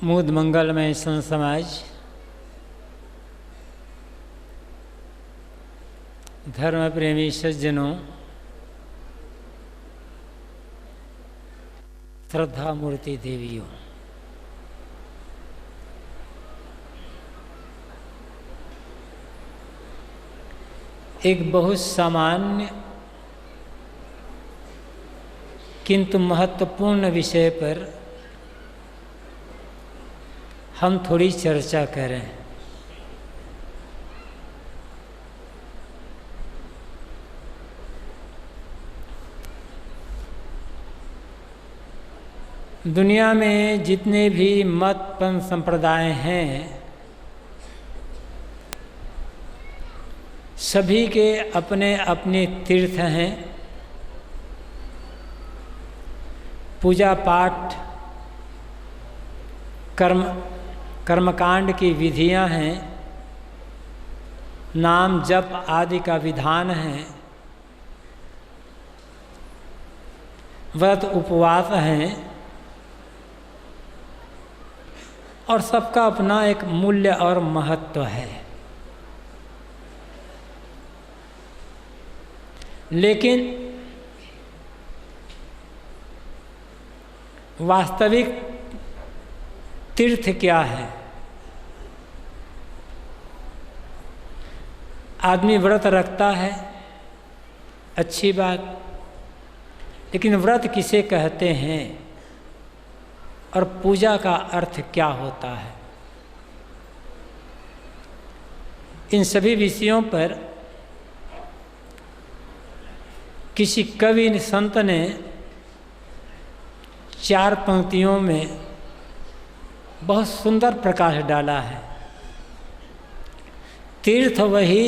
मुद मंगलमय संत समाज धर्म प्रेमी सज्जनों, श्रद्धा मूर्ति देवियों, एक बहुत सामान्य किंतु महत्वपूर्ण विषय पर हम थोड़ी चर्चा करें। दुनिया में जितने भी मत पंथ संप्रदाय हैं, सभी के अपने अपने तीर्थ हैं, पूजा पाठ कर्मकांड की विधियां हैं, नाम जप आदि का विधान है, व्रत उपवास हैं और सबका अपना एक मूल्य और महत्व है। लेकिन वास्तविक तीर्थ क्या है? आदमी व्रत रखता है, अच्छी बात, लेकिन व्रत किसे कहते हैं और पूजा का अर्थ क्या होता है? इन सभी विषयों पर किसी कवि संत ने 4 पंक्तियों में बहुत सुंदर प्रकाश डाला है। तीर्थ वही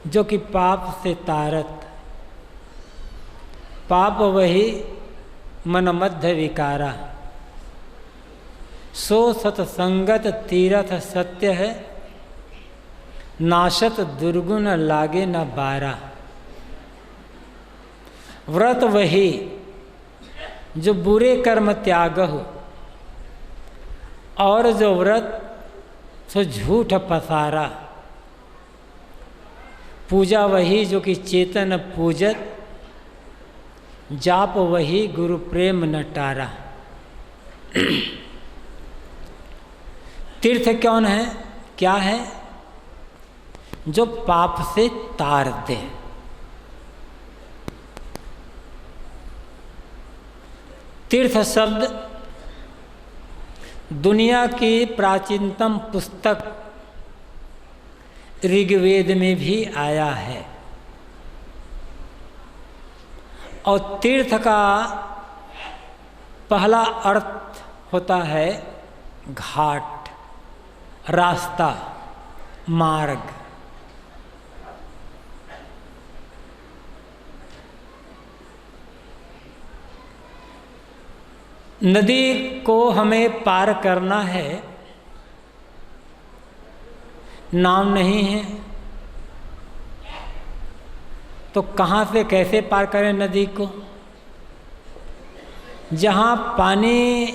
जो कि पाप से तारत, पाप वही मन मध्य विकारा, सो सतसंगत तीरथ सत्य है, नाशत दुर्गुण लागे न बारा। व्रत वही जो बुरे कर्म त्यागहु, और जो व्रत सो झूठ पसारा। पूजा वही जो कि चेतन पूजत, जाप वही गुरु प्रेम न टारा। तीर्थ कौन है, क्या है? जो पाप से तार दे। तीर्थ शब्द दुनिया की प्राचीनतम पुस्तक ऋग्वेद में भी आया है, और तीर्थ का पहला अर्थ होता है घाट, रास्ता, मार्ग। नदी को हमें पार करना है, नाव नहीं है तो कहाँ से कैसे पार करें नदी को? जहाँ पानी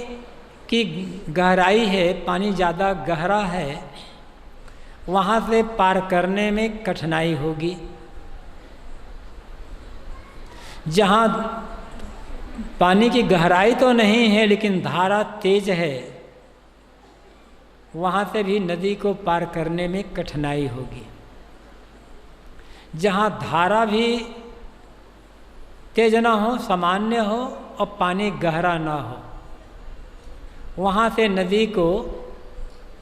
की गहराई है, पानी ज़्यादा गहरा है, वहाँ से पार करने में कठिनाई होगी। जहाँ पानी की गहराई तो नहीं है लेकिन धारा तेज है, वहाँ से भी नदी को पार करने में कठिनाई होगी। जहाँ धारा भी तेज ना हो, सामान्य हो, और पानी गहरा ना हो, वहाँ से नदी को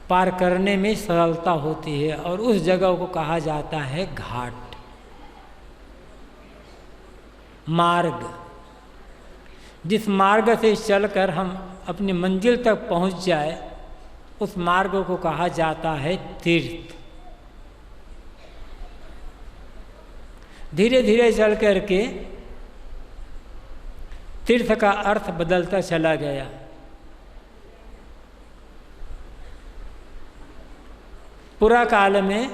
पार करने में सरलता होती है, और उस जगह को कहा जाता है घाट, मार्ग। जिस मार्ग से चलकर हम अपनी मंजिल तक पहुँच जाए, उस मार्ग को कहा जाता है तीर्थ। धीरे धीरे चल करके तीर्थ का अर्थ बदलता चला गया। पुरा काल में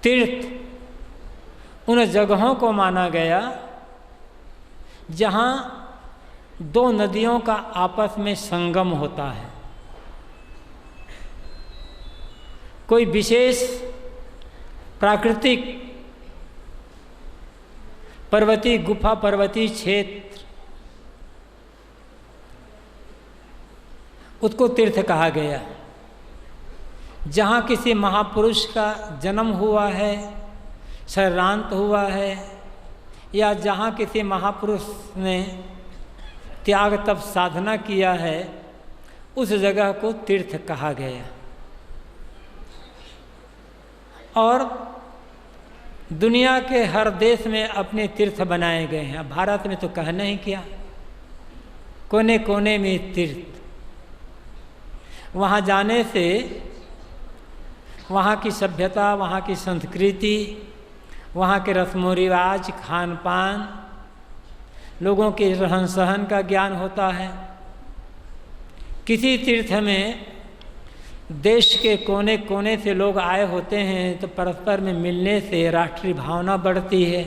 तीर्थ उन जगहों को माना गया जहाँ दो नदियों का आपस में संगम होता है। कोई विशेष प्राकृतिक पर्वतीय गुफा, पर्वतीय क्षेत्र, उसको तीर्थ कहा गया। जहाँ किसी महापुरुष का जन्म हुआ है, शरीरांत हुआ है, या जहाँ किसी महापुरुष ने त्याग तप साधना किया है, उस जगह को तीर्थ कहा गया। और दुनिया के हर देश में अपने तीर्थ बनाए गए हैं। भारत में तो कहना ही क्या, कोने कोने में तीर्थ। वहाँ जाने से वहाँ की सभ्यता, वहाँ की संस्कृति, वहाँ के रस्म रिवाज, खान पान, लोगों के रहन सहन का ज्ञान होता है। किसी तीर्थ में देश के कोने कोने से लोग आए होते हैं, तो परस्पर में मिलने से राष्ट्रीय भावना बढ़ती है।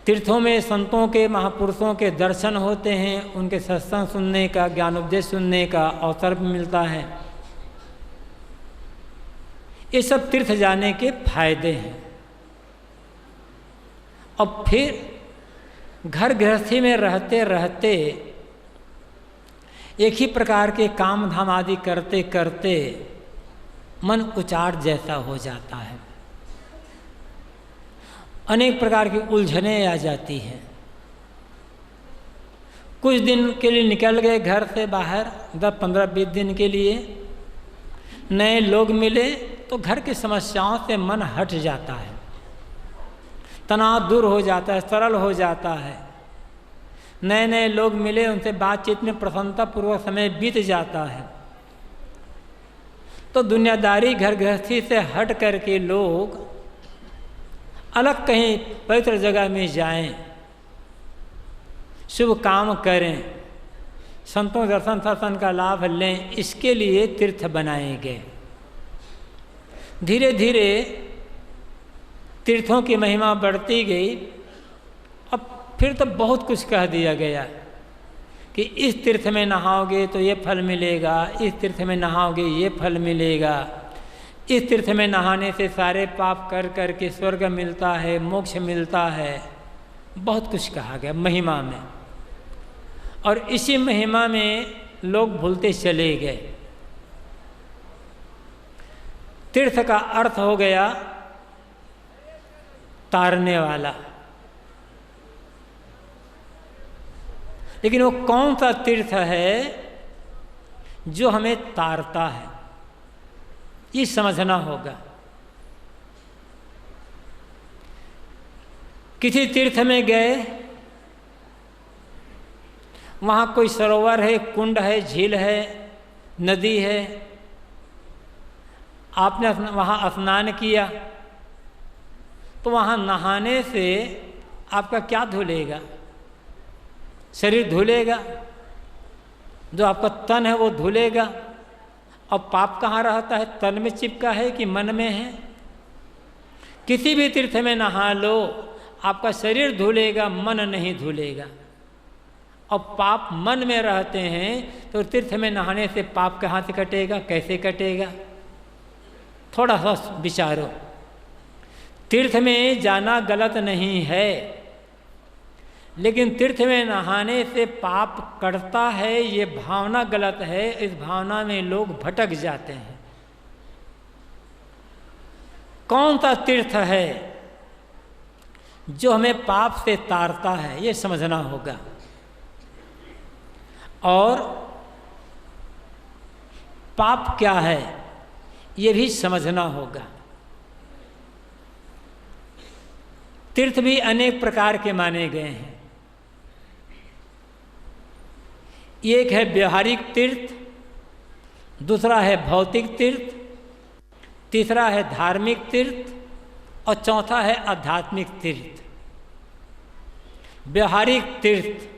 तीर्थों में संतों के, महापुरुषों के दर्शन होते हैं, उनके सत्संग सुनने का, ज्ञानोपदेश सुनने का अवसर भी मिलता है। ये सब तीर्थ जाने के फायदे हैं। अब फिर घर गृहस्थी में रहते रहते एक ही प्रकार के काम धाम आदि करते करते मन उचाट जैसा हो जाता है। अनेक प्रकार की उलझनें आ जाती हैं। कुछ दिन के लिए निकल गए घर से बाहर, 10, 15, 20 दिन के लिए, नए लोग मिले तो घर की समस्याओं से मन हट जाता है, तनाव दूर हो जाता है, सरल हो जाता है। नए नए लोग मिले, उनसे बातचीत में प्रसन्नतापूर्वक समय बीत जाता है। तो दुनियादारी, घर गृहस्थी से हट करके लोग अलग कहीं पवित्र जगह में जाएं, शुभ काम करें, संतों दर्शन शासन का लाभ लें, इसके लिए तीर्थ बनाए गए। धीरे धीरे तीर्थों की महिमा बढ़ती गई। अब फिर तो बहुत कुछ कह दिया गया कि इस तीर्थ में नहाओगे तो ये फल मिलेगा, इस तीर्थ में नहाओगे ये फल मिलेगा, इस तीर्थ में नहाने से सारे पाप कर कर के स्वर्ग मिलता है, मोक्ष मिलता है। बहुत कुछ कहा गया महिमा में, और इसी महिमा में लोग भूलते चले गए। तीर्थ का अर्थ हो गया तारने वाला। लेकिन वो कौन सा तीर्थ है जो हमें तारता है, ये समझना होगा। किसी तीर्थ में गए, वहाँ कोई सरोवर है, कुंड है, झील है, नदी है, आपने वहाँ स्नान किया, तो वहाँ नहाने से आपका क्या धुलेगा? शरीर धुलेगा, जो आपका तन है वो धुलेगा। और पाप कहाँ रहता है? तन में चिपका है कि मन में है? किसी भी तीर्थ में नहा लो, आपका शरीर धुलेगा, मन नहीं धुलेगा। और पाप मन में रहते हैं, तो तीर्थ में नहाने से पाप कहाँ से कटेगा, कैसे कटेगा? थोड़ा सा विचारो। तीर्थ में जाना गलत नहीं है, लेकिन तीर्थ में नहाने से पाप कटता है, ये भावना गलत है। इस भावना में लोग भटक जाते हैं। कौन सा तीर्थ है जो हमें पाप से तारता है, ये समझना होगा। और पाप क्या है, ये भी समझना होगा। तीर्थ भी अनेक प्रकार के माने गए हैं। एक है व्यवहारिक तीर्थ, दूसरा है भौतिक तीर्थ, तीसरा है धार्मिक तीर्थ, और चौथा है आध्यात्मिक तीर्थ। व्यवहारिक तीर्थ,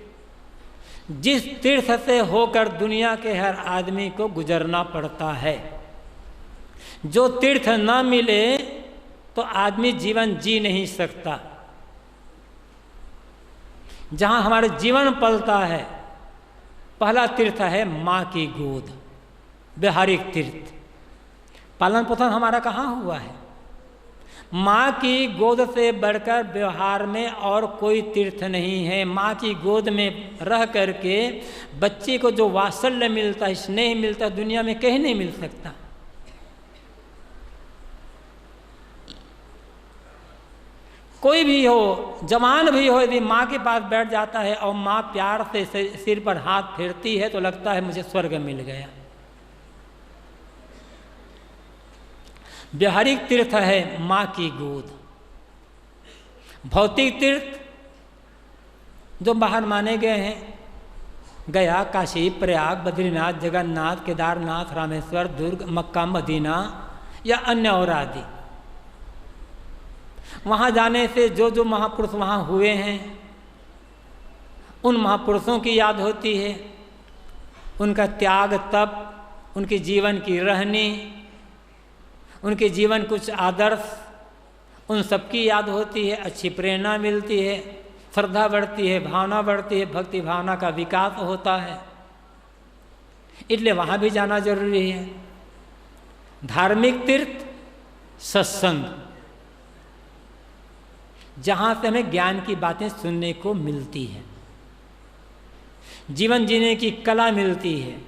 जिस तीर्थ से होकर दुनिया के हर आदमी को गुजरना पड़ता है। जो तीर्थ न मिले तो आदमी जीवन जी नहीं सकता। जहाँ हमारे जीवन पलता है, पहला तीर्थ है माँ की गोद, व्यवहारिक तीर्थ। पालन पोषण हमारा कहाँ हुआ है? माँ की गोद से बढ़कर व्यवहार में और कोई तीर्थ नहीं है। माँ की गोद में रह करके बच्चे को जो वात्सल्य मिलता है, स्नेह मिलता है, दुनिया में कहीं नहीं मिल सकता। कोई भी हो, जवान भी हो, यदि माँ के पास बैठ जाता है और माँ प्यार से सिर पर हाथ फेरती है तो लगता है मुझे स्वर्ग मिल गया। व्यवहारिक तीर्थ है माँ की गोद। भौतिक तीर्थ जो बाहर माने गए हैं, गया, काशी, प्रयाग, बद्रीनाथ, जगन्नाथ, केदारनाथ, रामेश्वर, दुर्ग, मक्का, मदीना या अन्य और आदि, वहाँ जाने से जो जो महापुरुष वहाँ हुए हैं उन महापुरुषों की याद होती है, उनका त्याग तप, उनके जीवन की रहनी, उनके जीवन कुछ आदर्श, उन सबकी याद होती है, अच्छी प्रेरणा मिलती है, श्रद्धा बढ़ती है, भावना बढ़ती है, भक्ति भावना का विकास होता है। इसलिए वहाँ भी जाना जरूरी है। धार्मिक तीर्थ सत्संग, जहाँ से हमें ज्ञान की बातें सुनने को मिलती है, जीवन जीने की कला मिलती है,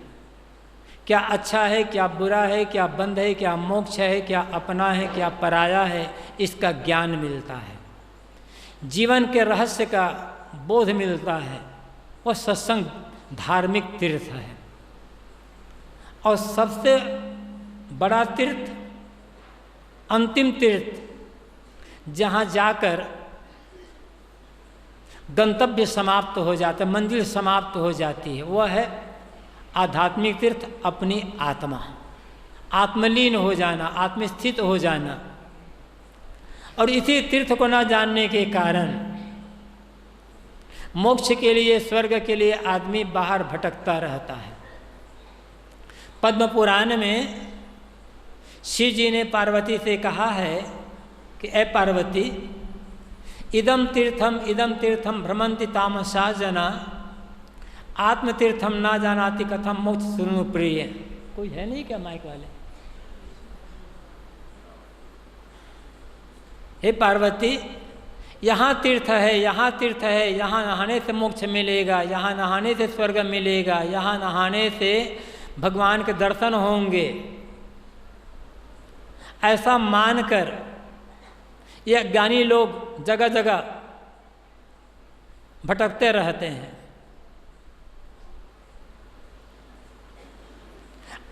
क्या अच्छा है, क्या बुरा है, क्या बंध है, क्या मोक्ष है, क्या अपना है, क्या पराया है, इसका ज्ञान मिलता है, जीवन के रहस्य का बोध मिलता है। वह सत्संग धार्मिक तीर्थ है। और सबसे बड़ा तीर्थ, अंतिम तीर्थ, जहाँ जाकर गंतव्य समाप्त हो जाता है, मंजिल समाप्त हो जाती है, वह है आध्यात्मिक तीर्थ, अपनी आत्मा, आत्मलीन हो जाना, आत्मस्थित हो जाना। और इसी तीर्थ को न जानने के कारण मोक्ष के लिए, स्वर्ग के लिए आदमी बाहर भटकता रहता है। पद्म पुराण में शिव जी ने पार्वती से कहा है कि ए पार्वती, इदम तीर्थम भ्रमंति तामसा जना, आत्मतीर्थम ना जानाति कथम मोक्ष सुनु प्रिय। कोई है नहीं क्या माइक वाले? हे पार्वती, यहाँ तीर्थ है, यहाँ तीर्थ है, यहाँ नहाने से मोक्ष मिलेगा, यहाँ नहाने से स्वर्ग मिलेगा, यहाँ नहाने से भगवान के दर्शन होंगे, ऐसा मानकर ये ज्ञानी लोग जगह जगह भटकते रहते हैं।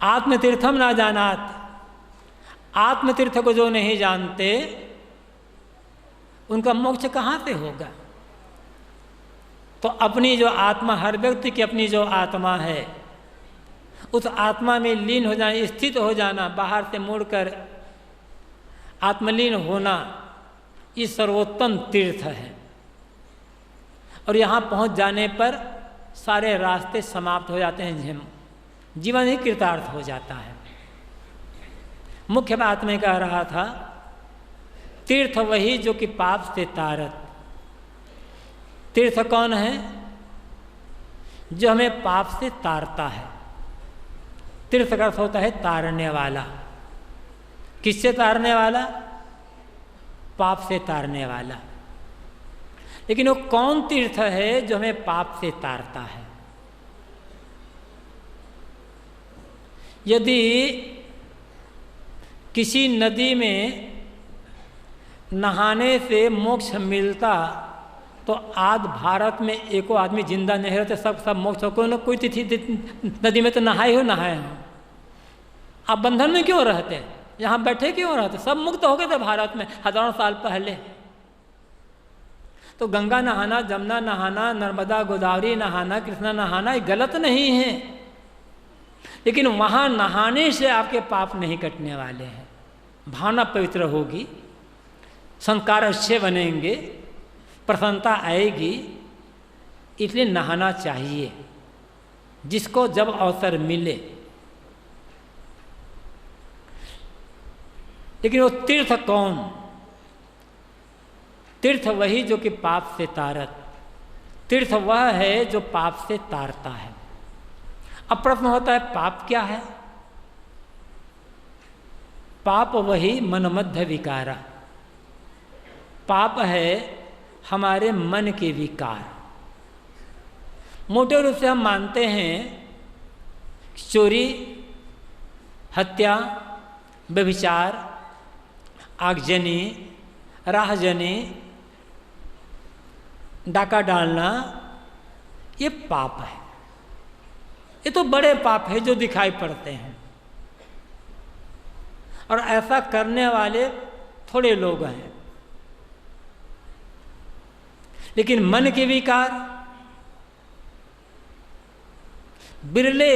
आत्मतीर्थम ना जानात, आत्मतीर्थ को जो नहीं जानते उनका मोक्ष कहाँ से होगा? तो अपनी जो आत्मा, हर व्यक्ति की अपनी जो आत्मा है, उस आत्मा में लीन हो जाना, स्थित हो जाना, बाहर से मुड़कर आत्मलीन होना, ये सर्वोत्तम तीर्थ है। और यहाँ पहुँच जाने पर सारे रास्ते समाप्त हो जाते हैं, जीवन ही कृतार्थ हो जाता है। मुख्य बात मैं कह रहा था, तीर्थ वही जो कि पाप से तारत। तीर्थ कौन है? जो हमें पाप से तारता है। तीर्थ का अर्थ होता है तारने वाला। किससे तारने वाला? पाप से तारने वाला। लेकिन वो कौन तीर्थ है जो हमें पाप से तारता है? यदि किसी नदी में नहाने से मोक्ष मिलता तो आज भारत में एको आदमी जिंदा नहीं रहते, सब मोक्ष को न कोई तिथि नदी में तो नहाए हो। आप बंधन में क्यों रहते? यहाँ बैठे क्यों रहते? सब मुक्त हो गए थे भारत में हजारों साल पहले। तो गंगा नहाना, जमुना नहाना, नर्मदा गोदावरी नहाना, कृष्णा नहाना, ये गलत नहीं है, लेकिन वहाँ नहाने से आपके पाप नहीं कटने वाले हैं। भावना पवित्र होगी, संस्कार अच्छे बनेंगे, प्रसन्नता आएगी, इसलिए नहाना चाहिए जिसको जब अवसर मिले। लेकिन वो तीर्थ कौन? तीर्थ वही जो कि पाप से तारत। तीर्थ वह है जो पाप से तारता है। अब प्रश्न होता है पाप क्या है? पाप वही मनमध्य विकारा, पाप है हमारे मन के विकार। मोटे रूप से हम मानते हैं चोरी, हत्या, व्यभिचार, आगजनी, राहजनी, डाका डालना, ये पाप है। ये तो बड़े पाप है जो दिखाई पड़ते हैं, और ऐसा करने वाले थोड़े लोग हैं। लेकिन मन के विकार, बिरले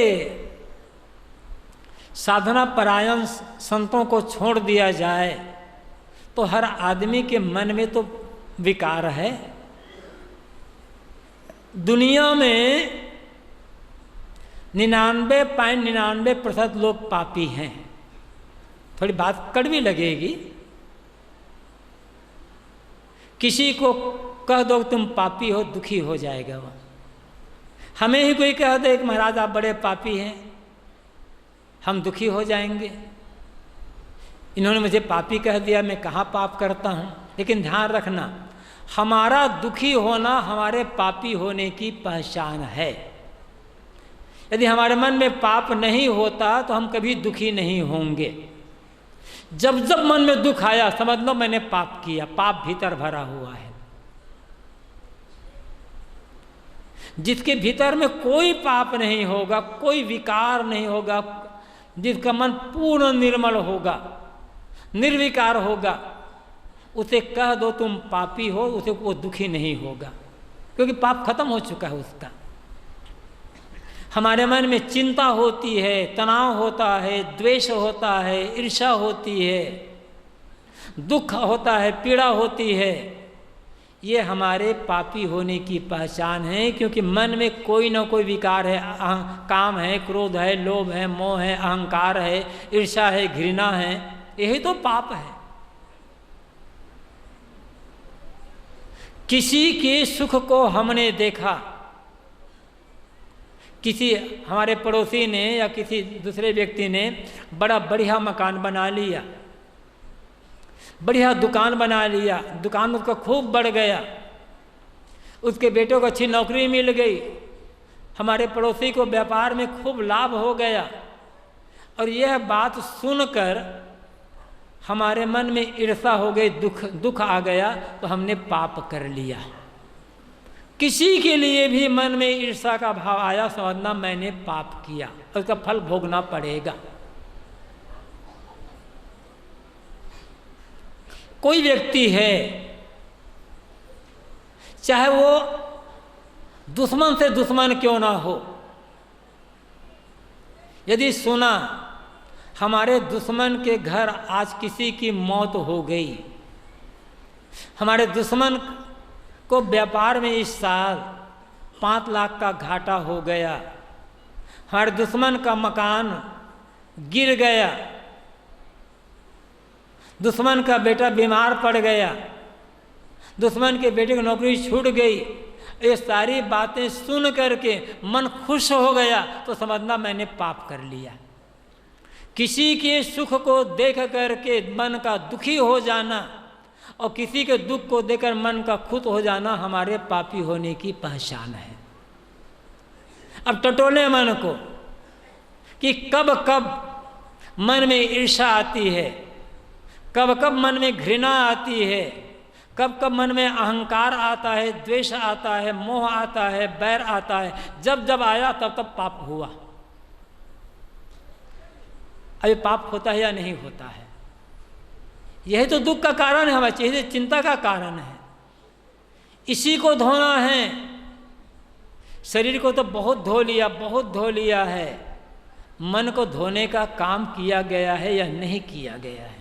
साधना परायण संतों को छोड़ दिया जाए तो हर आदमी के मन में तो विकार है। दुनिया में 99.99% लोग पापी हैं। थोड़ी बात कड़वी लगेगी, किसी को कह दो तुम पापी हो, दुखी हो जाएगा वह। हमें ही कोई कह दे कि महाराज आप बड़े पापी हैं, हम दुखी हो जाएंगे। इन्होंने मुझे पापी कह दिया, मैं कहाँ पाप करता हूँ। लेकिन ध्यान रखना, हमारा दुखी होना हमारे पापी होने की पहचान है। यदि हमारे मन में पाप नहीं होता तो हम कभी दुखी नहीं होंगे। जब जब मन में दुख आया समझ लो मैंने पाप किया, पाप भीतर भरा हुआ है। जिसके भीतर में कोई पाप नहीं होगा, कोई विकार नहीं होगा, जिसका मन पूर्ण निर्मल होगा, निर्विकार होगा, उसे कह दो तुम पापी हो, उसे वो दुखी नहीं होगा, क्योंकि पाप खत्म हो चुका है उसका। हमारे मन में चिंता होती है, तनाव होता है, द्वेष होता है, ईर्ष्या होती है, दुख होता है, पीड़ा होती है, ये हमारे पापी होने की पहचान है। क्योंकि मन में कोई ना कोई विकार है, काम है, क्रोध है, लोभ है, मोह है, अहंकार है, ईर्ष्या है, घृणा है, यही तो पाप है। किसी के सुख को हमने देखा, किसी हमारे पड़ोसी ने या किसी दूसरे व्यक्ति ने बड़ा बढ़िया मकान बना लिया, बढ़िया दुकान बना लिया, दुकान उसका खूब बढ़ गया, उसके बेटों को अच्छी नौकरी मिल गई, हमारे पड़ोसी को व्यापार में खूब लाभ हो गया, और यह बात सुनकर हमारे मन में ईर्ष्या हो गई, दुख आ गया, तो हमने पाप कर लिया। किसी के लिए भी मन में ईर्ष्या का भाव आया, समझना मैंने पाप किया, उसका फल भोगना पड़ेगा। कोई व्यक्ति है, चाहे वो दुश्मन से दुश्मन क्यों ना हो, यदि सुना हमारे दुश्मन के घर आज किसी की मौत हो गई, हमारे दुश्मन को व्यापार में इस साल 5 लाख का घाटा हो गया, हमारे दुश्मन का मकान गिर गया, दुश्मन का बेटा बीमार पड़ गया, दुश्मन के बेटे की नौकरी छूट गई, ये सारी बातें सुन करके मन खुश हो गया, तो समझना मैंने पाप कर लिया। किसी के सुख को देख करके मन का दुखी हो जाना और किसी के दुख को देखकर मन का खुश हो जाना हमारे पापी होने की पहचान है। अब टटोले मन को कि कब कब मन में ईर्ष्या आती है, कब कब मन में घृणा आती है, कब कब मन में अहंकार आता है, द्वेष आता है, मोह आता है, बैर आता है। जब जब आया तब तब पाप हुआ। अभी पाप होता है या नहीं होता है? यही तो दुख का कारण है, हमारे चेहरे चिंता का कारण है। इसी को धोना है। शरीर को तो बहुत धो लिया, बहुत धो लिया है, मन को धोने का काम किया गया है या नहीं किया गया है?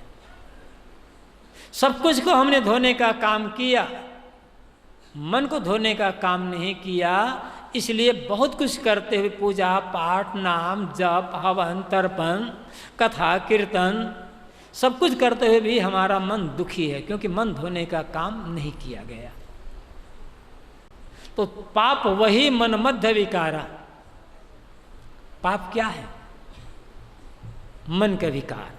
सब कुछ को हमने धोने का काम किया, मन को धोने का काम नहीं किया। इसलिए बहुत कुछ करते हुए, पूजा पाठ, नाम जप, हवन, तर्पण, कथा, कीर्तन, सब कुछ करते हुए भी हमारा मन दुखी है, क्योंकि मन धोने का काम नहीं किया गया। तो पाप वही मन मध्य विकारा। पाप क्या है? मन का विकार।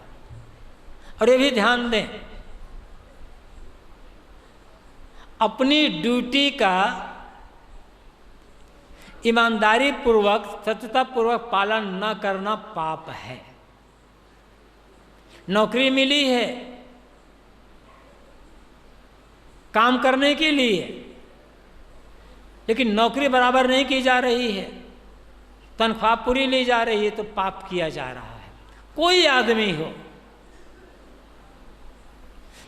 और ये भी ध्यान दें, अपनी ड्यूटी का ईमानदारी पूर्वक सत्यता पूर्वक पालन न करना पाप है। नौकरी मिली है काम करने के लिए, लेकिन नौकरी बराबर नहीं की जा रही है, तनख्वाह पूरी ली जा रही है, तो पाप किया जा रहा है। कोई आदमी हो,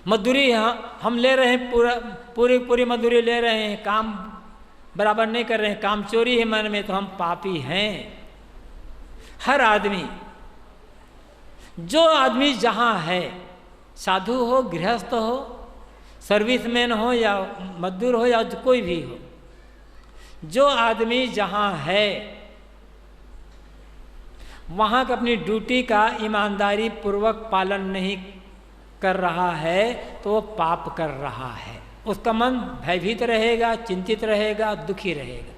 मजदूरी हम ले रहे हैं, पूरी मजदूरी ले रहे हैं, काम बराबर नहीं कर रहे हैं, काम चोरी है मन में, तो हम पापी हैं। हर आदमी, जो आदमी जहाँ है, साधु हो, गृहस्थ हो, सर्विसमैन हो या मजदूर हो या कोई भी हो, जो आदमी जहाँ है वहाँ का अपनी ड्यूटी का ईमानदारी पूर्वक पालन नहीं कर रहा है तो वो पाप कर रहा है। उसका मन भयभीत रहेगा, चिंतित रहेगा, दुखी रहेगा।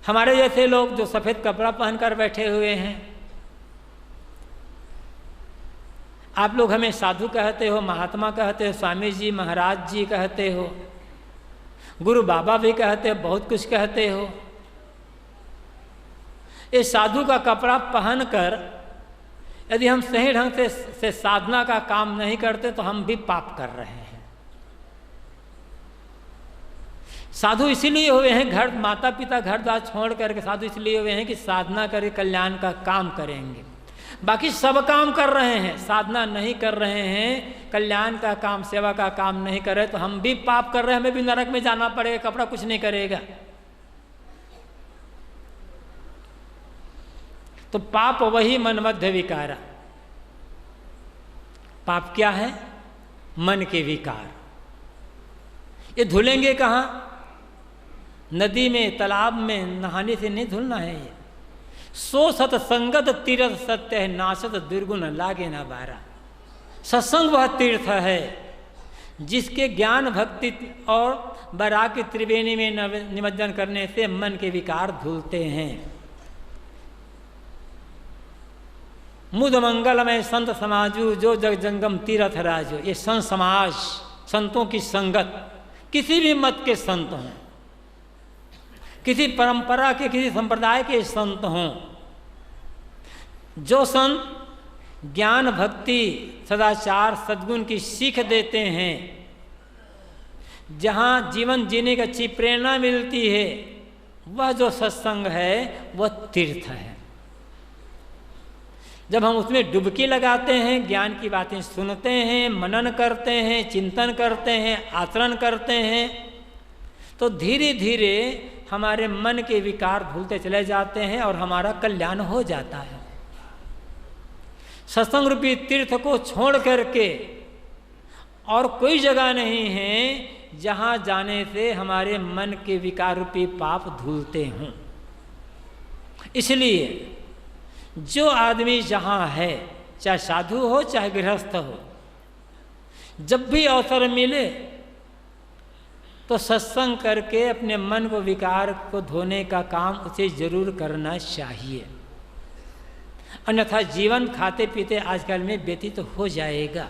हमारे जैसे लोग जो सफ़ेद कपड़ा पहनकर बैठे हुए हैं, आप लोग हमें साधु कहते हो, महात्मा कहते हो, स्वामी जी महाराज जी कहते हो, गुरु बाबा भी कहते हो, बहुत कुछ कहते हो। ये साधु का कपड़ा पहनकर यदि हम सही ढंग से साधना का काम नहीं करते तो हम भी पाप कर रहे हैं। साधु इसीलिए हुए हैं, घर माता पिता घर द्वार छोड़ करके साधु इसलिए हुए हैं कि साधना करके कल्याण का काम करेंगे। बाकी सब काम कर रहे हैं, साधना नहीं कर रहे हैं, कल्याण का काम, सेवा का काम नहीं कर रहे, तो हम भी पाप कर रहे हैं, हमें भी नरक में जाना पड़ेगा, कपड़ा कुछ नहीं करेगा। तो पाप वही मन मध्य विकारा। पाप क्या है? मन के विकार। ये धुलेंगे कहाँ? नदी में, तालाब में नहाने से नहीं धुलना है। ये सो सतसंगत तीर्थ सत्य है, नासत दुर्गुण लागे न बारा। सत्संग वह तीर्थ है जिसके ज्ञान भक्ति और वैराग्य की त्रिवेणी में निमज्जन करने से मन के विकार धुलते हैं। मुद मंगलमय संत समाजू जो जग जंगम तीर्थ राजो। ये संत समाज, संतों की संगत, किसी भी मत के संत हों, किसी परंपरा के, किसी संप्रदाय के संत हों, जो संत ज्ञान भक्ति सदाचार सद्गुण की सीख देते हैं, जहाँ जीवन जीने की अच्छी प्रेरणा मिलती है, वह जो सत्संग है वह तीर्थ है। जब हम उसमें डुबकी लगाते हैं, ज्ञान की बातें सुनते हैं, मनन करते हैं, चिंतन करते हैं, आचरण करते हैं, तो धीरे धीरे हमारे मन के विकार भूलते चले जाते हैं और हमारा कल्याण हो जाता है। सत्संग रूपी तीर्थ को छोड़ करके और कोई जगह नहीं है जहाँ जाने से हमारे मन के विकार रूपी पाप धुलते हों। इसलिए जो आदमी जहाँ है, चाहे साधु हो चाहे गृहस्थ हो, जब भी अवसर मिले तो सत्संग करके अपने मन को विकार को धोने का काम उसे जरूर करना चाहिए, अन्यथा जीवन खाते पीते आजकल में व्यतीत तो हो जाएगा।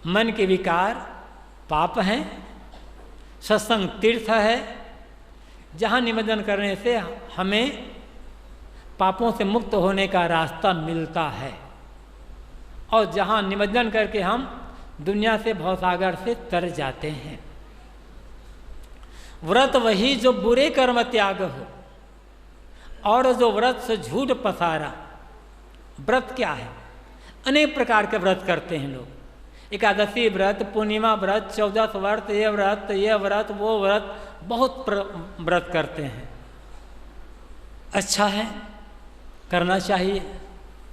मन के विकार पाप हैं, सत्संग तीर्थ है जहाँ निमज्जन करने से हमें पापों से मुक्त होने का रास्ता मिलता है, और जहाँ निमज्जन करके हम दुनिया से भवसागर से तर जाते हैं। व्रत वही जो बुरे कर्म त्याग हो, और जो व्रत से झूठ पसारा। व्रत क्या है? अनेक प्रकार के व्रत करते हैं लोग, एकादशी व्रत, पूर्णिमा व्रत, 14 व्रत, ये व्रत वो व्रत, बहुत व्रत करते हैं। अच्छा है, करना चाहिए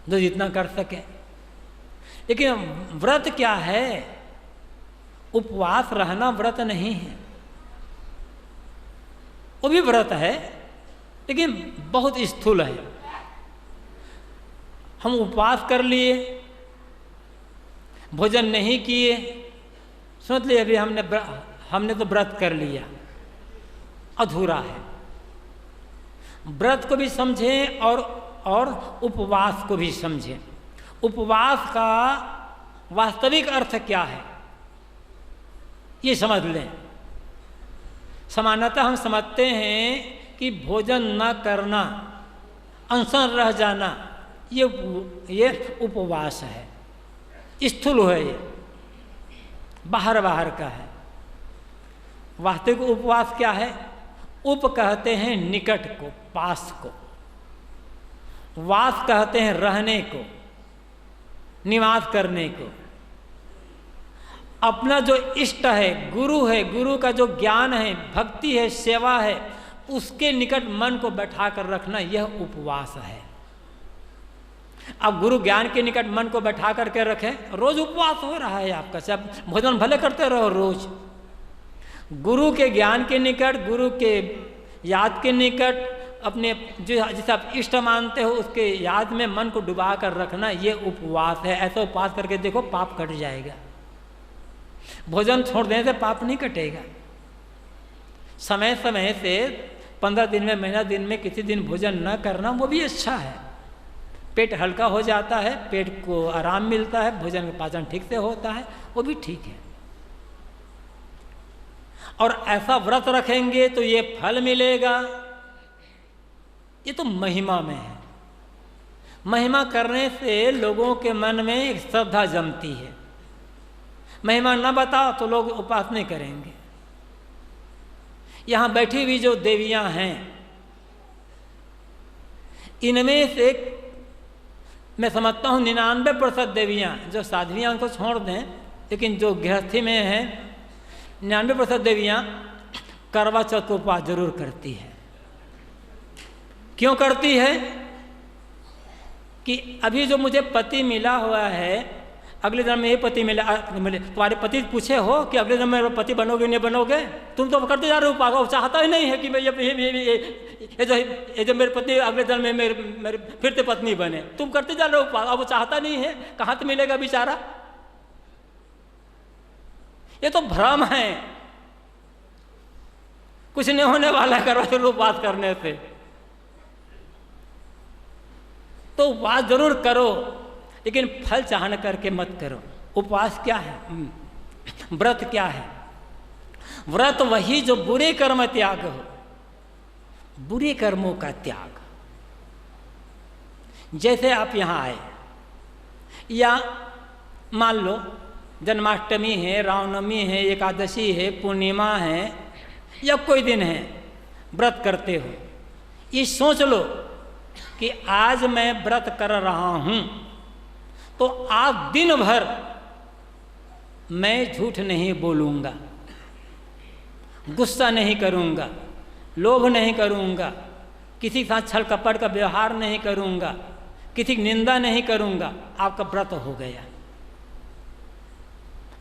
जो जितना कर सके, लेकिन व्रत क्या है? उपवास रहना व्रत नहीं है। वो भी व्रत है लेकिन बहुत स्थूल है। हम उपवास कर लिए, भोजन नहीं किए, सोच लिए अभी हमने तो व्रत कर लिया, अधूरा है। व्रत को भी समझें और उपवास को भी समझें। उपवास का वास्तविक अर्थ क्या है ये समझ लें। सामान्यतः हम समझते हैं कि भोजन न करना, अनशन रह जाना, ये उपवास है, स्थूल है, ये बाहर का है। वास्तविक उपवास क्या है? उप कहते हैं निकट को, पास को, वास कहते हैं रहने को, निवास करने को। अपना जो इष्ट है, गुरु का जो ज्ञान है, भक्ति है, सेवा है, उसके निकट मन को बैठा कर रखना, यह उपवास है। अब गुरु ज्ञान के निकट मन को बैठा करके रखें, रोज उपवास हो रहा है आपका, सब भोजन भले करते रहो रोज। गुरु के ज्ञान के निकट, गुरु के याद के निकट, अपने जो जिसे आप इष्ट मानते हो उसके याद में मन को डुबा कर रखना, ये उपवास है। ऐसा उपवास करके देखो, पाप कट जाएगा। भोजन छोड़ देने से पाप नहीं कटेगा। समय समय से 15 दिन में, महीना दिन में किसी दिन भोजन न करना, वो भी अच्छा है। पेट हल्का हो जाता है, पेट को आराम मिलता है, भोजन का पाचन ठीक से होता है, वो भी ठीक है। और ऐसा व्रत रखेंगे तो ये फल मिलेगा, ये तो महिमा में है। महिमा करने से लोगों के मन में एक श्रद्धा जमती है। महिमा न बताओ तो लोग उपवास नहीं करेंगे। यहाँ बैठी हुई जो देवियाँ हैं, इनमें से मैं समझता हूँ 99% देवियाँ, जो साध्वियाँ उनको छोड़ दें, लेकिन जो गृहस्थी में हैं 99% देवियाँ करवा चौथ को उपवास जरूर करती है। क्यों करती है? कि अभी जो मुझे पति मिला हुआ है, अगले जन्म में ये पति मिले। तुम्हारे पति पूछे हो कि अगले जन्म में मेरे पति बनोगे नहीं बनोगे? तुम तो करते जा रहे हो उपवास, वो चाहता ही नहीं है कि ये जो मेरे पति अगले जन्म में मेरे फिर से पत्नी बने। तुम करते जा रहे हो उपवास, अब वो चाहता नहीं है, कहाँ से मिलेगा बेचारा? ये तो भ्रम है, कुछ नहीं होने वाला है करवा चौथ उपवास करने से। तो उपवास जरूर करो, लेकिन फल चाहना करके मत करो। उपवास क्या है? व्रत क्या है? व्रत वही जो बुरे कर्म त्याग हो, बुरे कर्मों का त्याग। जैसे आप यहाँ आए, या मान लो जन्माष्टमी है, रामनवमी है, एकादशी है, पूर्णिमा है, या कोई दिन है, व्रत करते हो। ये सोच लो कि आज मैं व्रत कर रहा हूँ, तो आज दिन भर मैं झूठ नहीं बोलूँगा, गुस्सा नहीं करूँगा, लोभ नहीं करूँगा, किसी के साथ छल कपट का व्यवहार नहीं करूँगा, किसी की निंदा नहीं करूँगा। आपका व्रत हो गया।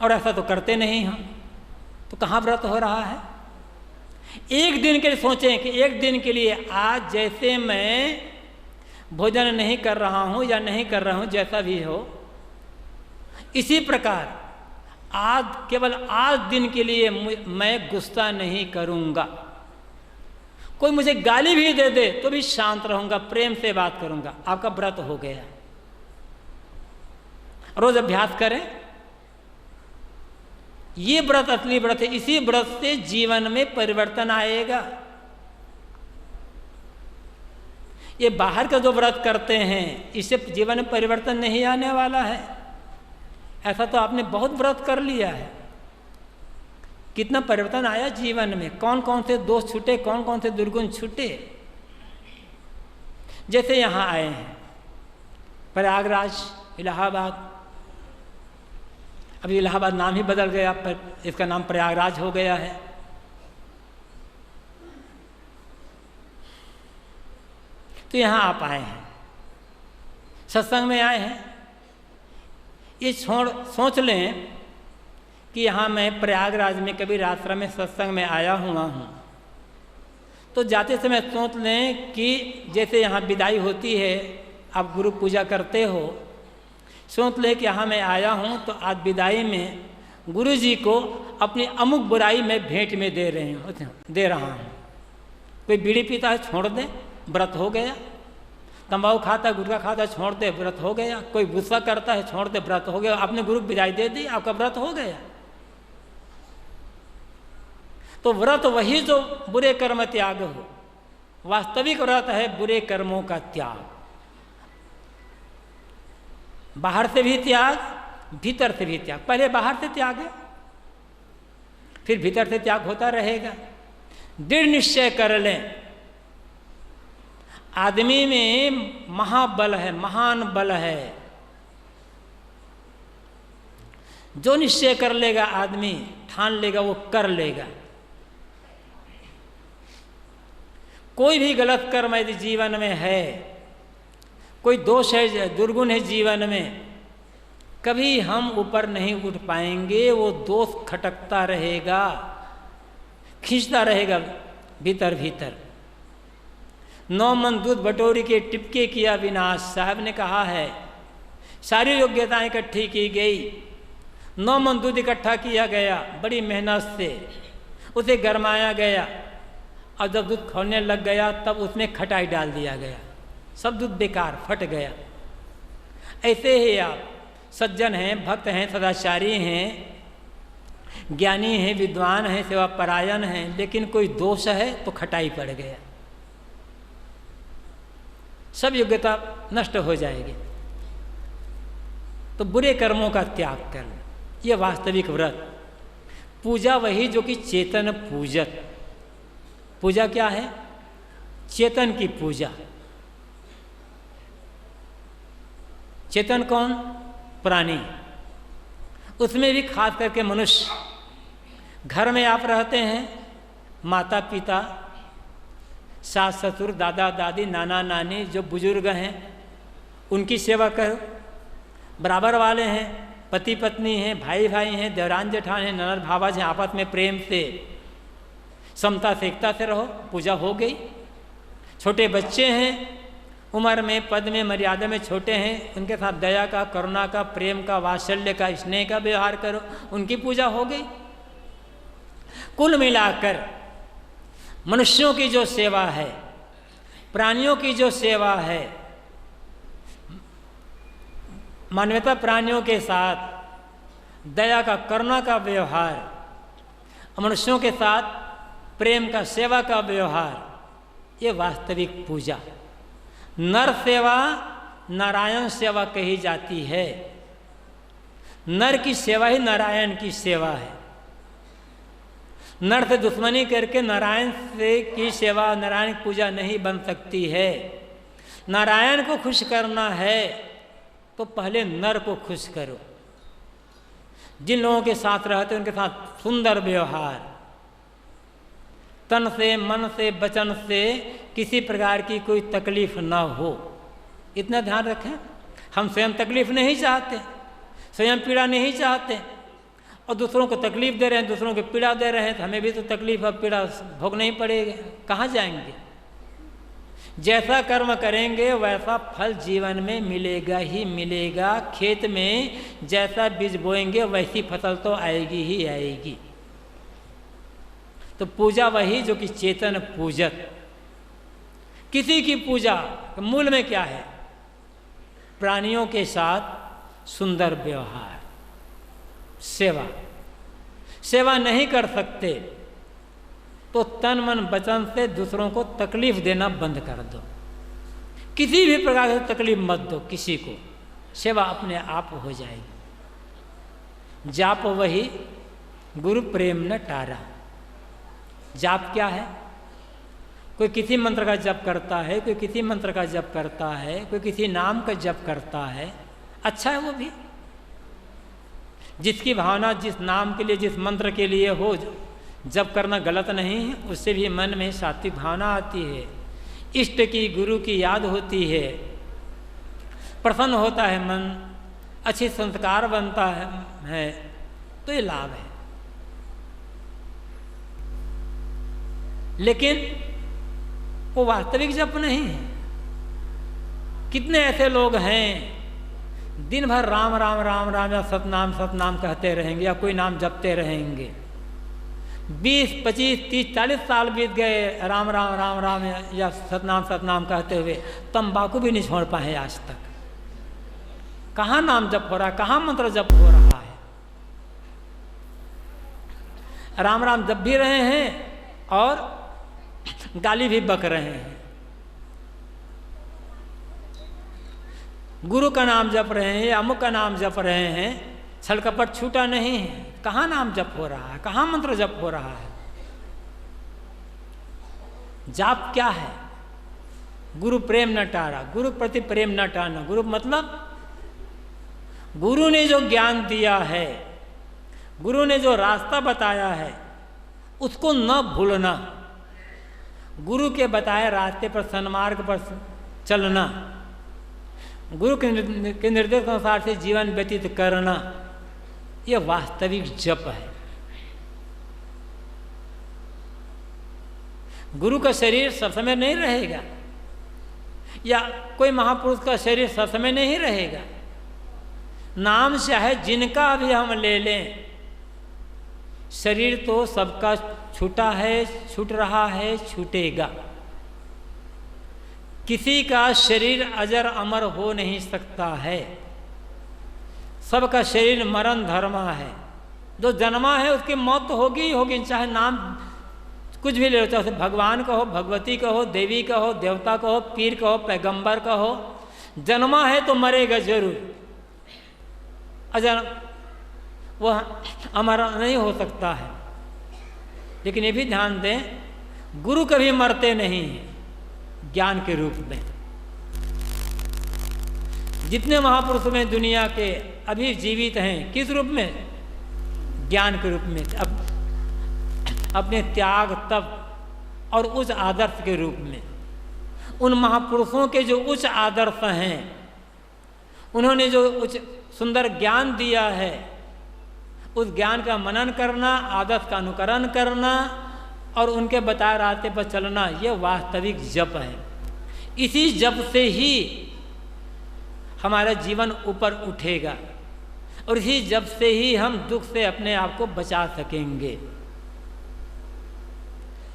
और ऐसा तो करते नहीं हम, तो कहाँ व्रत हो रहा है? एक दिन के लिए सोचें कि एक दिन के लिए आज जैसे मैं भोजन नहीं कर रहा हूँ या नहीं कर रहा हूँ, जैसा भी हो, इसी प्रकार आज, केवल आज दिन के लिए मैं गुस्सा नहीं करूँगा। कोई मुझे गाली भी दे दे तो भी शांत रहूँगा, प्रेम से बात करूँगा। आपका व्रत हो गया। रोज अभ्यास करें। ये व्रत असली व्रत है। इसी व्रत से जीवन में परिवर्तन आएगा। ये बाहर का जो व्रत करते हैं, इससे जीवन में परिवर्तन नहीं आने वाला है। ऐसा तो आपने बहुत व्रत कर लिया है, कितना परिवर्तन आया जीवन में, कौन कौन से दोष छूटे, कौन कौन से दुर्गुण छूटे। जैसे यहाँ आए हैं प्रयागराज, इलाहाबाद, अभी इलाहाबाद नाम ही बदल गया, पर इसका नाम प्रयागराज हो गया है। तो यहाँ आप आए हैं, सत्संग में आए हैं। ये सोच लें कि यहाँ मैं प्रयागराज में कबीर आश्रम में सत्संग में आया हुआ हूँ, तो जाते समय सोच लें कि जैसे यहाँ विदाई होती है, आप गुरु पूजा करते हो, सोच ले कि यहाँ मैं आया हूँ तो आज विदाई में गुरु जी को अपनी अमुक बुराई में भेंट में दे रहा हूँ। कोई बीड़ी पीता है छोड़ दे, व्रत हो गया। तंबाकू खाता है, गुटखा खाता है, छोड़ दे, व्रत हो गया। कोई गुस्सा करता है, छोड़ दे, व्रत हो गया। आपने गुरु विदाई दे दी, आपका व्रत हो गया। तो व्रत वही जो बुरे कर्म त्याग हो। वास्तविक व्रत है बुरे कर्मों का त्याग। बाहर से भी त्याग, भीतर से भी त्याग। पहले बाहर से त्याग है, फिर भीतर से त्याग होता रहेगा। दृढ़ निश्चय कर लें। आदमी में महाबल है, महान बल है। जो निश्चय कर लेगा आदमी, ठान लेगा, वो कर लेगा। कोई भी गलत कर्म यदि जीवन में है, कोई दोष है, दुर्गुण है जीवन में, कभी हम ऊपर नहीं उठ पाएंगे। वो दोष खटकता रहेगा, खींचता रहेगा भीतर भीतर। 9 मन दूध बटोरी के टिपके किया विनाश। साहब ने कहा है सारी योग्यताएं इकट्ठी की गई, 9 मन दूध इकट्ठा किया गया बड़ी मेहनत से, उसे गरमाया गया और जब दूध खोलने लग गया तब उसमें खटाई डाल दिया गया, सब दूध बेकार फट गया। ऐसे ही आप सज्जन हैं, भक्त हैं, सदाचारी हैं, ज्ञानी हैं, विद्वान हैं, सेवा परायण हैं, लेकिन कोई दोष है तो खटाई पड़ गया, सब योग्यता नष्ट हो जाएगी। तो बुरे कर्मों का त्याग करना, यह वास्तविक व्रत। पूजा वही जो कि चेतन पूजक। पूजा क्या है? चेतन की पूजा। चेतन कौन? प्राणी। उसमें भी खास करके मनुष्य। घर में आप रहते हैं, माता पिता, सास ससुर, दादा दादी, नाना नानी, जो बुजुर्ग हैं उनकी सेवा करो। बराबर वाले हैं, पति पत्नी हैं, भाई भाई हैं, देवरान जेठान हैं, ननद भावाज हैं, आपस में प्रेम से समता से एकता से रहो, पूजा हो गई। छोटे बच्चे हैं, उम्र में, पद में, मर्यादा में छोटे हैं, उनके साथ दया का, करुणा का, प्रेम का, वात्सल्य का, स्नेह का व्यवहार करो, उनकी पूजा हो गई। कुल मिलाकर मनुष्यों की जो सेवा है, प्राणियों की जो सेवा है, मानवता प्राणियों के साथ दया का, करुणा का व्यवहार, मनुष्यों के साथ प्रेम का, सेवा का व्यवहार, ये वास्तविक पूजा। नर सेवा नारायण सेवा कही जाती है। नर की सेवा ही नारायण की सेवा है। नर से दुश्मनी करके नारायण से की सेवा, नारायण की पूजा नहीं बन सकती है। नारायण को खुश करना है तो पहले नर को खुश करो। जिन लोगों के साथ रहते उनके साथ सुंदर व्यवहार, तन से, मन से, वचन से किसी प्रकार की कोई तकलीफ ना हो, इतना ध्यान रखें। हम स्वयं तकलीफ नहीं चाहते, स्वयं पीड़ा नहीं चाहते, और दूसरों को तकलीफ दे रहे हैं, दूसरों को पीड़ा दे रहे हैं, तो हमें भी तो तकलीफ और पीड़ा भोगना ही पड़ेगी। कहाँ जाएंगे? जैसा कर्म करेंगे वैसा फल जीवन में मिलेगा ही मिलेगा। खेत में जैसा बीज बोएंगे वैसी फसल तो आएगी ही आएगी। तो पूजा वही जो कि चेतन पूजक। किसी की पूजा मूल में क्या है? प्राणियों के साथ सुंदर व्यवहार, सेवा। सेवा नहीं कर सकते तो तन मन वचन से दूसरों को तकलीफ देना बंद कर दो। किसी भी प्रकार से तकलीफ मत दो किसी को, सेवा अपने आप हो जाएगी। जाप वही गुरु प्रेम न टारा। जाप क्या है? कोई किसी मंत्र का जप करता है, कोई किसी मंत्र का जप करता है, कोई किसी नाम का जप करता है, अच्छा है वो भी। जिसकी भावना जिस नाम के लिए, जिस मंत्र के लिए हो, जप करना गलत नहीं है। उससे भी मन में सात्विक भावना आती है, इष्ट की, गुरु की याद होती है, प्रसन्न होता है मन, अच्छे संस्कार बनता है, तो ये लाभ है। लेकिन वो वास्तविक जप नहीं है। कितने ऐसे लोग हैं दिन भर राम राम राम राम या सतनाम कहते रहेंगे या कोई नाम जपते रहेंगे। 20, 25, 30, 40 साल बीत गए राम राम राम राम या सतनाम कहते हुए, तंबाकू भी नहीं छोड़ पाए आज तक। कहाँ नाम जप हो रहा है, कहाँ मंत्र जप हो रहा है। राम राम जप भी रहे हैं और गाली भी बक रहे हैं। गुरु का नाम जप रहे हैं या अमुक का नाम जप रहे हैं, छल कपट छूटा नहीं है। कहाँ नाम जप हो रहा है, कहाँ मंत्र जप हो रहा है। जाप क्या है? गुरु प्रेम न टारा, गुरु प्रति प्रेम न टाना। गुरु मतलब गुरु ने जो ज्ञान दिया है, गुरु ने जो रास्ता बताया है, उसको न भूलना। गुरु के बताए रास्ते पर, सन्मार्ग पर चलना, गुरु के निर्देश अनुसार से जीवन व्यतीत करना, यह वास्तविक जप है। गुरु का शरीर सब समय नहीं रहेगा, या कोई महापुरुष का शरीर सब समय नहीं रहेगा। नाम चाहे जिनका भी हम ले लें, शरीर तो सबका छूटा है, छूट रहा है, छूटेगा। किसी का शरीर अजर अमर हो नहीं सकता है। सबका शरीर मरण धर्मा है। जो जन्मा है उसकी मौत तो होगी ही होगी, चाहे नाम कुछ भी ले लो, चाहे भगवान कहो, भगवती कहो, देवी कहो, देवता कहो, पीर कहो, पैगंबर कहो, जन्मा है तो मरेगा जरूर। अजर वह अमर नहीं हो सकता है। लेकिन ये भी ध्यान दें, गुरु कभी मरते नहीं हैं ज्ञान के रूप में। जितने महापुरुष में दुनिया के अभी जीवित हैं, किस रूप में? ज्ञान के रूप में, अपने त्याग, तप और उच्च आदर्श के रूप में। उन महापुरुषों के जो उच्च आदर्श हैं, उन्होंने जो उच्च सुंदर ज्ञान दिया है, उस ज्ञान का मनन करना, आदर्श का अनुकरण करना और उनके बताए रास्ते पर चलना, यह वास्तविक जप है। इसी जप से ही हमारा जीवन ऊपर उठेगा और इसी जप से ही हम दुख से अपने आप को बचा सकेंगे।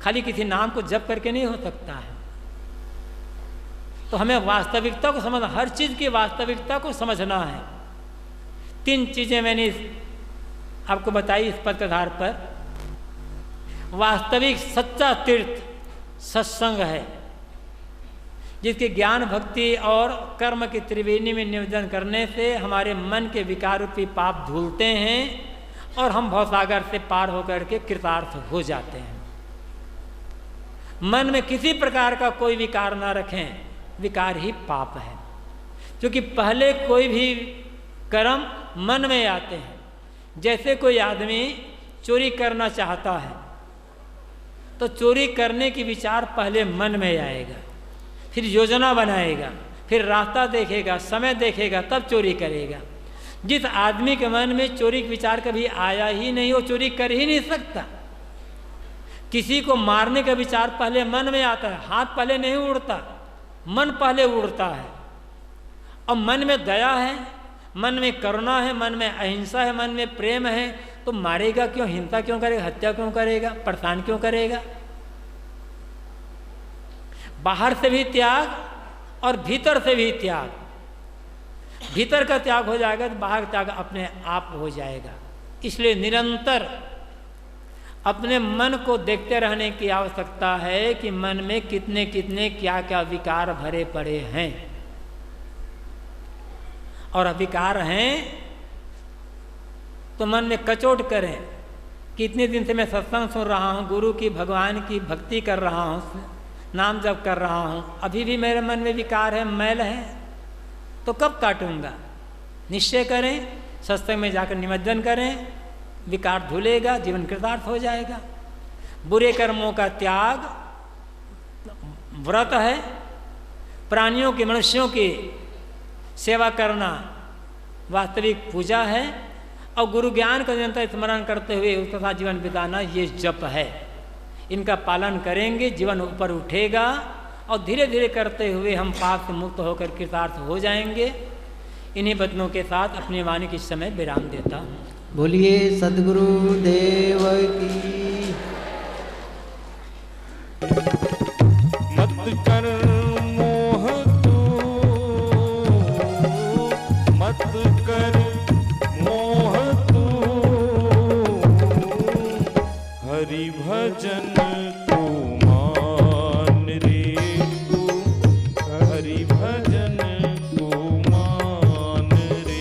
खाली किसी नाम को जप करके नहीं हो सकता है। तो हमें वास्तविकता को समझना, हर चीज़ की वास्तविकता को समझना है। 3 चीज़ें मैंने आपको बताई इस पद के आधार पर। वास्तविक सच्चा तीर्थ सत्संग है, जिसके ज्ञान, भक्ति और कर्म की त्रिवेणी में निवेदन करने से हमारे मन के विकार रूपी पाप धुलते हैं और हम भवसागर से पार होकर के कृतार्थ हो जाते हैं। मन में किसी प्रकार का कोई विकार ना रखें, विकार ही पाप है। क्योंकि पहले कोई भी कर्म मन में आते हैं। जैसे कोई आदमी चोरी करना चाहता है तो चोरी करने की विचार पहले मन में आएगा, फिर योजना बनाएगा, फिर रास्ता देखेगा, समय देखेगा, तब चोरी करेगा। जिस आदमी के मन में चोरी का विचार कभी आया ही नहीं, वो चोरी कर ही नहीं सकता। किसी को मारने का विचार पहले मन में आता है, हाथ पहले नहीं उड़ता, मन पहले उड़ता है। और मन में दया है, मन में करुणा है, मन में अहिंसा है, मन में प्रेम है, तो मारेगा क्यों, हिंसा क्यों करेगा, हत्या क्यों करेगा, परेशान क्यों करेगा। बाहर से भी त्याग और भीतर से भी त्याग। भीतर का त्याग हो जाएगा तो बाहर का त्याग अपने आप हो जाएगा। इसलिए निरंतर अपने मन को देखते रहने की आवश्यकता है कि मन में कितने कितने क्या क्या विकार भरे पड़े हैं। और विकार हैं तो मन में कचोट करें। कितने दिन से मैं सत्संग सुन रहा हूँ, गुरु की, भगवान की भक्ति कर रहा हूँ, नाम जप कर रहा हूँ, अभी भी मेरे मन में विकार है, मैल है, तो कब काटूंगा। निश्चय करें, सत्संग में जाकर निमज्जन करें, विकार धुलेगा, जीवन कृतार्थ हो जाएगा। बुरे कर्मों का त्याग व्रत है। प्राणियों की, मनुष्यों की सेवा करना वास्तविक पूजा है। और गुरु ज्ञान का निरंतर स्मरण करते हुए उसके साथ जीवन बिताना, ये जप है। इनका पालन करेंगे, जीवन ऊपर उठेगा और धीरे धीरे करते हुए हम पाप से मुक्त होकर कृतार्थ हो जाएंगे। इन्हीं वचनों के साथ अपनी वाणी के इस समय विराम देता हूँ। बोलिए सद्गुरु देव की। मत कर मोह तू, मत कर मोह तू, हरि भजन को मान रे तू, हरि भजन को मान रे,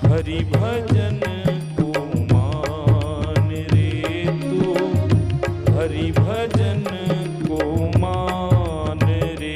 हरि भजन को मान रे तू, हरि भजन को मान रे।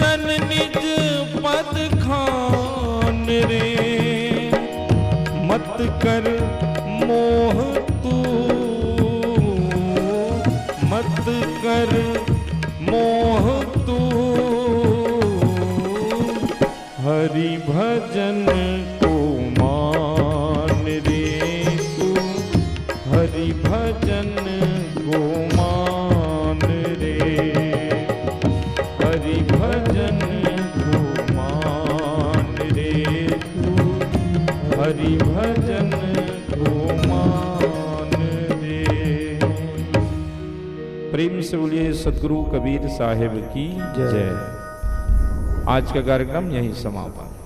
तन निज पद खान रे, मत कर मोह तू, मत कर मोह तू, हरि भजन को मान रे तू, हरि भजन को मान रे, हरि भजन को मान रे तू, हरि भजन को मान रे। प्रेम से बोलिए सदगुरु कबीर साहिब की जय। आज का कार्यक्रम यहीं समापन।